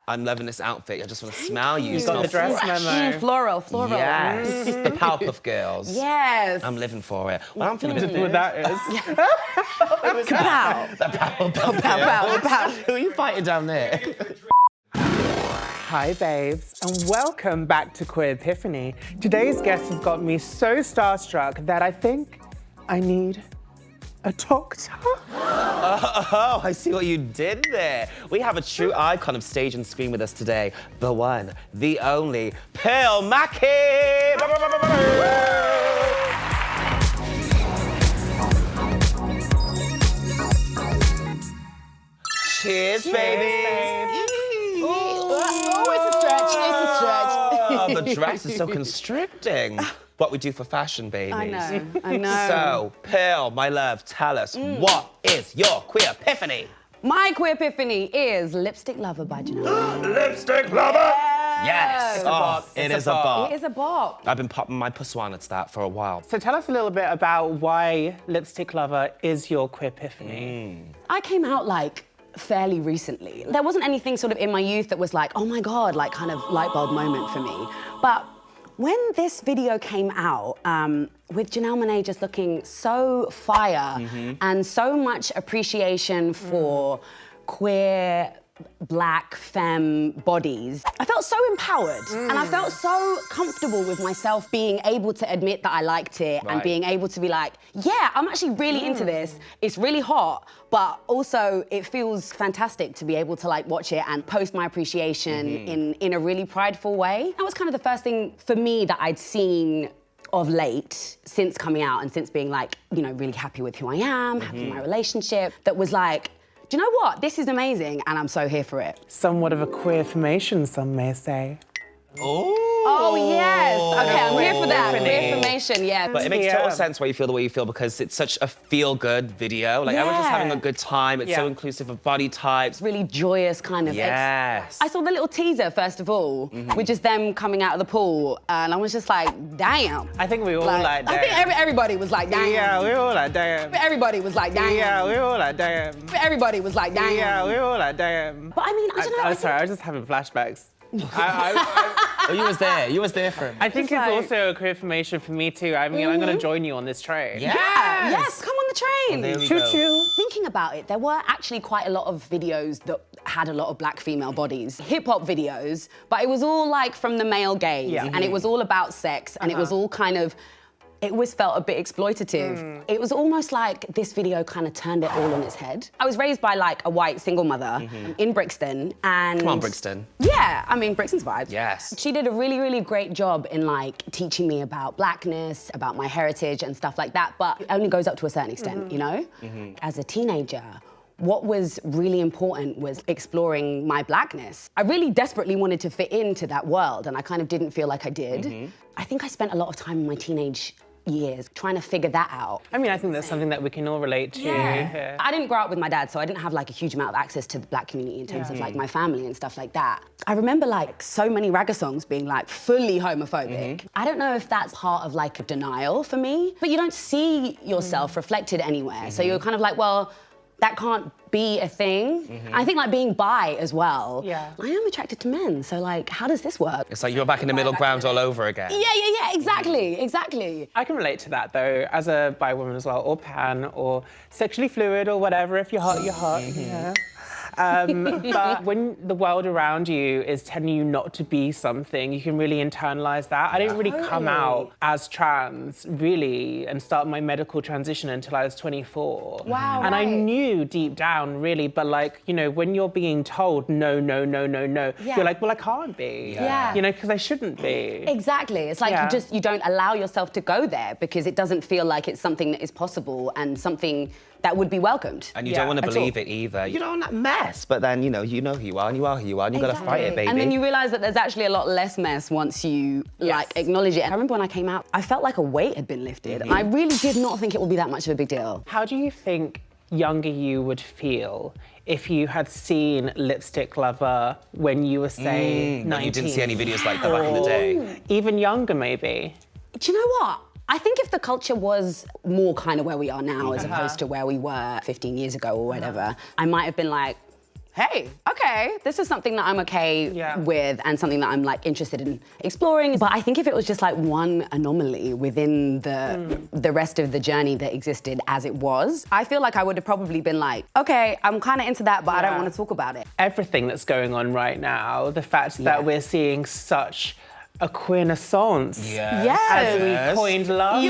I'm loving this outfit. I just want to smell you. You got the dress memo. Floral. Yes, the Powerpuff Girls. Yes. I'm living for it. Well, I'm feeling a bit What that is. Kapow. The Pow. Who are you fighting down there? Hi, babes, and welcome back to Queerpiphany. Today's guest has got me so starstruck that I think I need a doctor. Oh, I see what you did there. We have a true icon of stage and screen with us today. The one, the only, Mackie! Cheers, baby! Oh, it's a stretch. Oh, the dress is so constricting. What we do for fashion, babies. I know. So, Pearl, my love, tell us, what is your queer epiphany? My queer epiphany is Lipstick Lover by Janelle. Lipstick Lover? Yes. It's a bop. It It's a is a bop. bop. It is a bop. I've been popping my pusswana to that for a while. So tell us a little bit about why Lipstick Lover is your Queerpiphany. I came out like fairly recently. There wasn't anything sort of in my youth that was like, oh my God, like kind of light bulb moment for me. But when this video came out, with Janelle Monae just looking so fire and so much appreciation for queer, Black, femme bodies, I felt so empowered and I felt so comfortable with myself being able to admit that I liked it and being able to be like, yeah, I'm actually really into this. It's really hot, but also it feels fantastic to be able to like watch it and post my appreciation in a really prideful way. That was kind of the first thing for me that I'd seen of late since coming out and since being like, you know, really happy with who I am, happy with my relationship, that was like, do you know what? This is amazing and I'm so here for it. Somewhat of a queerformation, some may say. Oh, yes. Okay, I'm here for that. Queerpiphany. Queerformation, yeah. But it makes total sense why you feel the way you feel because it's such a feel-good video. Like, everyone's just having a good time. It's so inclusive of body types. Really joyous kind of. Yes. I saw the little teaser, first of all, with just them coming out of the pool, and I was just like, damn. I think we all like that. I think everybody was like, damn. Yeah, we all like damn. Everybody was like, damn. Yeah, we all like damn. Everybody was like, damn. Yeah, we all like damn. But I mean, I don't know. I'm sorry, I was just having flashbacks. Oh, you was there. You was there for him. I think it's like- also a queerformation for me too. I mean, I'm going to join you on this train. Yes, come on the train. There we Choo go. choo. Thinking about it, there were actually quite a lot of videos that had a lot of Black female bodies. Hip-hop videos, but it was all like from the male gaze. Yeah. And it was all about sex, and it was all kind of, it always felt a bit exploitative. It was almost like this video kind of turned it all on its head. I was raised by like a white single mother in Brixton, and... Come on, Brixton. Yeah, I mean, Brixton's vibe. Yes. She did a really, really great job in like teaching me about Blackness, about my heritage and stuff like that, but it only goes up to a certain extent, you know? As a teenager, what was really important was exploring my Blackness. I really desperately wanted to fit into that world, and I kind of didn't feel like I did. I think I spent a lot of time in my teenage years trying to figure that out. I mean, I think that's something that we can all relate to. Yeah. I didn't grow up with my dad, so I didn't have like a huge amount of access to the Black community in terms of like my family and stuff like that. I remember like so many ragga songs being like fully homophobic. I don't know if that's part of like a denial for me, but you don't see yourself reflected anywhere. So you're kind of like, well, that can't be a thing. I think like being bi as well. Yeah. I am attracted to men, so like, how does this work? It's like you're back in the middle ground all over again. Yeah, exactly. I can relate to that though, as a bi woman as well, or pan, or sexually fluid, or whatever. If you're hot, you're hot. Yeah. But when the world around you is telling you not to be something, you can really internalize that. I didn't really come out as trans, really, and start my medical transition until I was 24. Wow, And I right. knew deep down, really, but like, you know, when you're being told no, no, no, no, no, Yeah. you're like, well, I can't be. Yeah. You know, because I shouldn't be. Exactly. It's like you don't allow yourself to go there because it doesn't feel like it's something that is possible and something that would be welcomed. And you don't want to at believe all. it either. You don't want that mess, but then, you know who you are and you are who you are and you got to fight it, baby. And then you realise that there's actually a lot less mess once you like acknowledge it. I remember when I came out, I felt like a weight had been lifted. I really did not think it would be that much of a big deal. How do you think younger you would feel if you had seen Lipstick Lover when you were, say, 19? But you didn't see any videos like that back in the day. Even younger, maybe. Do you know what? I think if the culture was more kind of where we are now as opposed to where we were 15 years ago or whatever, I might have been like, hey, okay, this is something that I'm okay with and something that I'm like interested in exploring. But I think if it was just like one anomaly within the rest of the journey that existed as it was, I feel like I would have probably been like, okay, I'm kind of into that, but I don't want to talk about it. Everything that's going on right now, the fact that we're seeing such a queernaissance. As we coined love.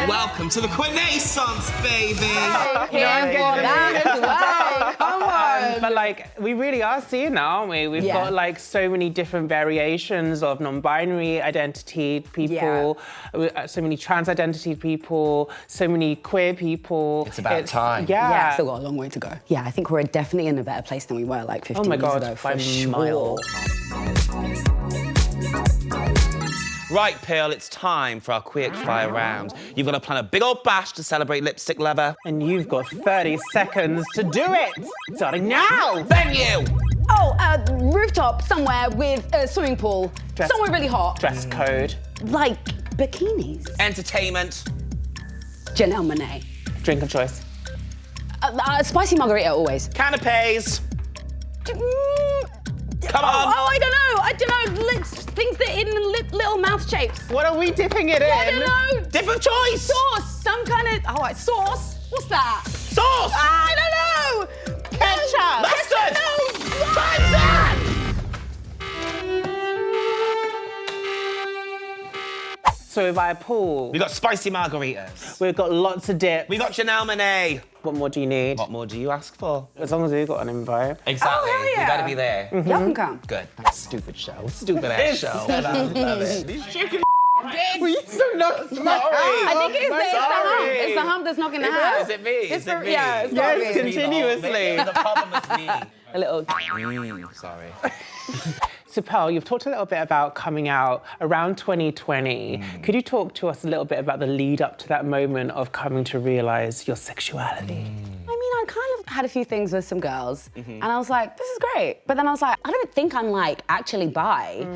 Welcome to the queernessance, baby. Come on. But like, we really are seeing that, aren't we? We've got like so many different variations of non-binary identity people, so many trans identity people, so many queer people. It's about time. Yeah, still got a long way to go. Yeah, I think we're definitely in a better place than we were like 15 years ago, for sure. Right, Pearl, it's time for our quick fire round. You've got to plan a big old bash to celebrate Lipstick Lover. And you've got 30 seconds to do it. Starting now. Venue! Oh, rooftop somewhere with a swimming pool. Somewhere really hot. Dress code. Like bikinis. Entertainment. Janelle Monae. Drink of choice. Spicy margarita always. Canapes. Come on. Oh, I don't know. Things that in little mouth shapes. What are we dipping it in? I don't know. Different choice. Sauce. Some kind of. Oh, sauce. What's that? Sauce. I don't know. Ketchup. Mustard. No. Time's up. So we're by a pool. We got spicy margaritas. We've got lots of dip. We got Janelle Monae. What more do you need? What more do you ask for? As long as we've got an invite. Exactly. hell yeah. We better be there. Y'all can come. Good. Stupid show. Stupid ass show. Love it. These chicken Were you so not Sorry. I think it's the hump. Sorry. It's the hump that's knocking the house. Is it me? Is it me? Yeah, it's Yes, got me. continuously. The problem is me. A little. Sorry. So Pearl, you've talked a little bit about coming out around 2020. Could you talk to us a little bit about the lead up to that moment of coming to realise your sexuality? I mean, I kind of had a few things with some girls, and I was like, this is great. But then I was like, I don't think I'm like actually bi.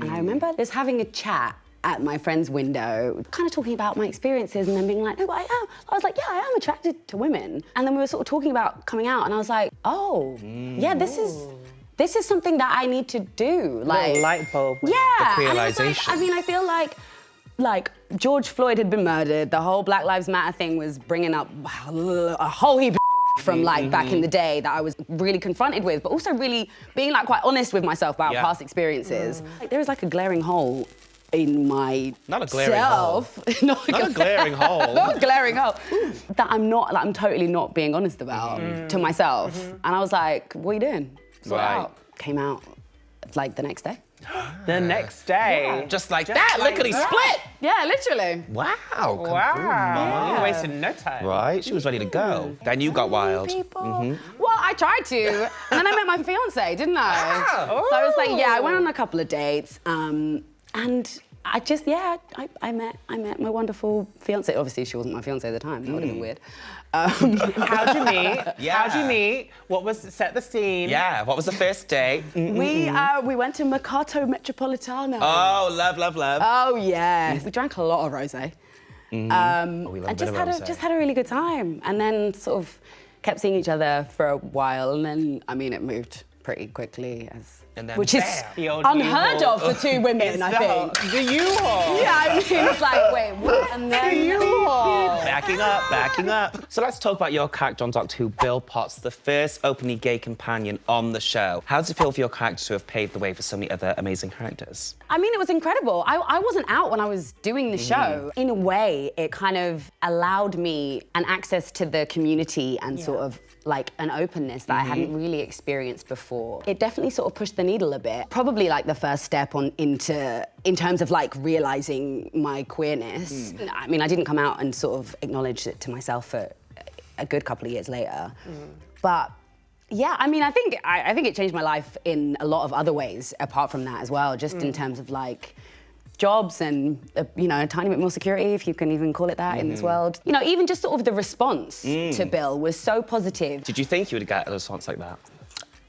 And I remember just having a chat at my friend's window, kind of talking about my experiences and then being like, no, but I am. I was like, yeah, I am attracted to women. And then we were sort of talking about coming out, and I was like, oh, yeah, this is something that I need to do. Like, light bulb. Yeah. The And I was like, realisation. I mean, I feel like George Floyd had been murdered. The whole Black Lives Matter thing was bringing up a whole heap of from like back in the day that I was really confronted with, but also really being like quite honest with myself about past experiences. Like, there is like a glaring hole in my Not a glaring self. Not a glaring hole. Not a glaring hole. That I'm totally not being honest about to myself. And I was like, what are you doing? Sort it Right. out. Came out like the next day. The next day. Just like that. Look at he split. Yeah, literally. Wow. Wow. You wasted no time. Right, she was ready to go. Then you got wild. People. Well, I tried to, and then I met my fiance, didn't I? So I was like, yeah, I went on a couple of dates, and I just, I met my wonderful fiance. Obviously, she wasn't my fiance at the time. That would have been weird. How'd you meet? Yeah. How'd you meet? What was, set the scene. Yeah, what was the first date? We went to Mercato Metropolitano. Oh, love. Oh yeah. We drank a lot of rosé. We love And a bit of rosé. just had a really good time. And then sort of kept seeing each other for a while, and then I mean it moved pretty quickly And then which is bam. The old unheard U-Haul. of for two women, I think. The U-Haul. Yeah, I mean, it's like, wait, what? And then Backing up. So let's talk about your character on Doctor Who, Bill Potts, the first openly gay companion on the show. How does it feel for your character to have paved the way for so many other amazing characters? I mean, it was incredible. I wasn't out when I was doing the show. In a way, it kind of allowed me an access to the community and sort of like an openness that I hadn't really experienced before. It definitely sort of pushed the needle a bit. Probably like the first step in terms of like realizing my queerness. I mean, I didn't come out and sort of acknowledge it to myself for a good couple of years later. But yeah, I mean, I think it changed my life in a lot of other ways apart from that as well, just in terms of like jobs and, you know, a tiny bit more security, if you can even call it that in this world. You know, even just sort of the response to Bill was so positive. Did you think you would get a response like that?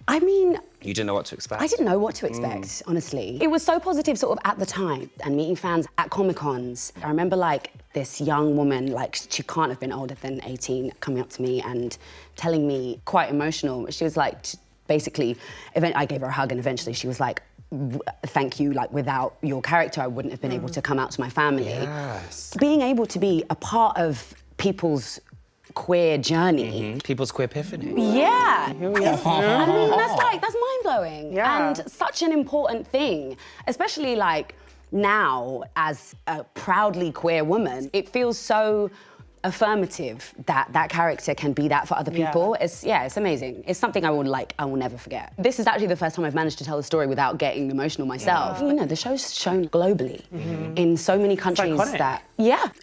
I mean, You didn't know what to expect? I didn't know what to expect, honestly. It was so positive sort of at the time and meeting fans at Comic-Cons. I remember like this young woman, like she can't have been older than 18, coming up to me and telling me, quite emotional, she was like, basically, I gave her a hug and eventually she was like, thank you, like without your character, I wouldn't have been able to come out to my family. Yes. Being able to be a part of people's queer journey. People's queerpiphany. Yeah. Here we are. I mean, that's mind-blowing. Yeah. And such an important thing, especially like now as a proudly queer woman, it feels so affirmative that that character can be that for other people. Yeah. It's amazing. It's something I will never forget. This is actually the first time I've managed to tell the story without getting emotional myself. You know, the show's shown globally in so many countries that,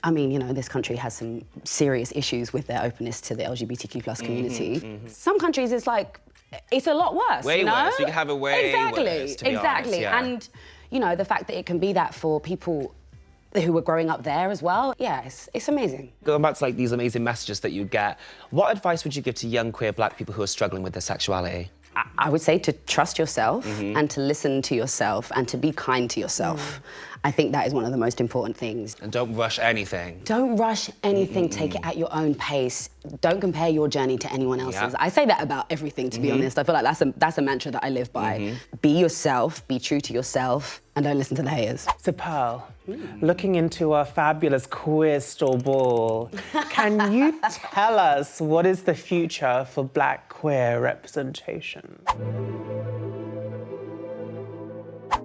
I mean, you know, this country has some serious issues with their openness to the LGBTQ plus community. Some countries it's like, it's a lot worse, Way you know? worse. You can have it way worse, to be honest, yeah. And, you know, the fact that it can be that for people who were growing up there as well. Yeah, it's amazing. Going back to like these amazing messages that you get, what advice would you give to young queer black people who are struggling with their sexuality? I would say to trust yourself and to listen to yourself and to be kind to yourself. I think that is one of the most important things. And don't rush anything. Don't rush anything, take it at your own pace. Don't compare your journey to anyone else's. I say that about everything, to be honest. I feel like that's a mantra that I live by. Be yourself, be true to yourself, and don't listen to the haters. So Pearl, looking into our fabulous queer store ball, can you tell us what is the future for black queer representation?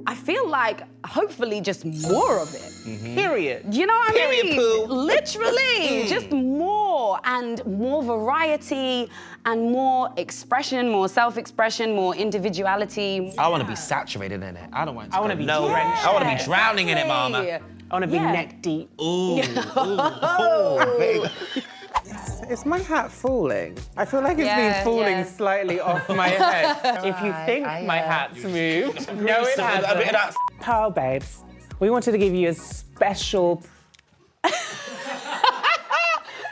I feel like, hopefully, just more of it. Period. Do you know what I mean? Period, poo. Literally, just more and more variety and more expression, more self-expression, more individuality. I want to be saturated in it. I don't want to I wanna be no. drenched I want to in be it. drowning in it, mama. I want to be neck deep. Ooh. Is my hat falling? I feel like it's Yeah, been falling yeah. slightly off my head. If you think my hat's moved, no, it hasn't. A bit of that. Pearl, babes, we wanted to give you a special...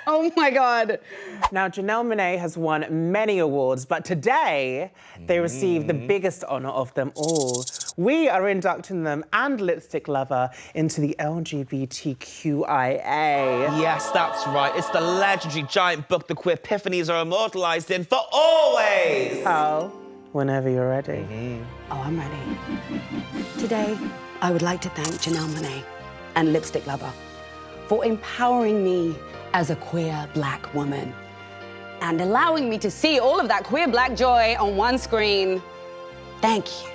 Oh my God. Now, Janelle Monae has won many awards, but today they received the biggest honor of them all. We are inducting them and Lipstick Lover into the LGBTQIA. Yes, that's right. It's the legendary giant book the Queerpiphanies are immortalized in for always. Pearl, whenever you're ready. Oh, I'm ready. Today, I would like to thank Janelle Monae and Lipstick Lover for empowering me as a queer black woman and allowing me to see all of that queer black joy on one screen. Thank you.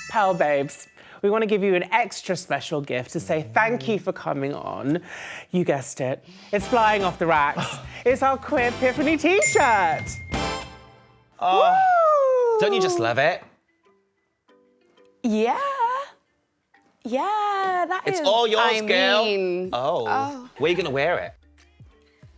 Pearl, babes, we want to give you an extra special gift to say thank you for coming on. You guessed it. It's flying off the racks. It's our Queerpiphany t-shirt. Oh, don't you just love it? Yeah. Yeah, that It's is. all yours, I girl. mean, Oh. Where are you going to wear it?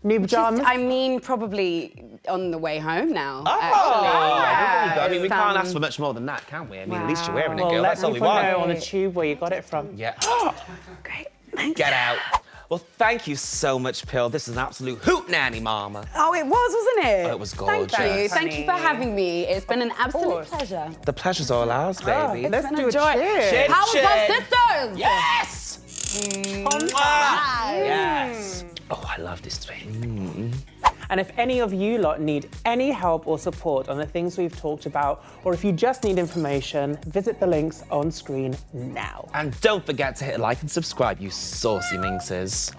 New pajamas? probably on the way home now. Oh, actually. there you go. I mean, we It's, can't ask for much more than that, can we? I mean, at least you're wearing it, Well, girl. let That's all we people know want. on the tube where you got it from. Yeah. Great, thanks. Get out. Well, thank you so much, Pill. This is an absolute hoot nanny, mama. Oh, it was, wasn't it? Oh, it was gorgeous. Thank you. Thank you for having me. It's been an absolute course. pleasure. The pleasure's all ours, baby. Let's been do a a joy. cheers. Cheers. Powerpuff Cheers. Sisters! Yes! Bye. Yes. Oh, I love this thing. And if any of you lot need any help or support on the things we've talked about, or if you just need information, visit the links on screen now. And don't forget to hit like and subscribe, you saucy minxes.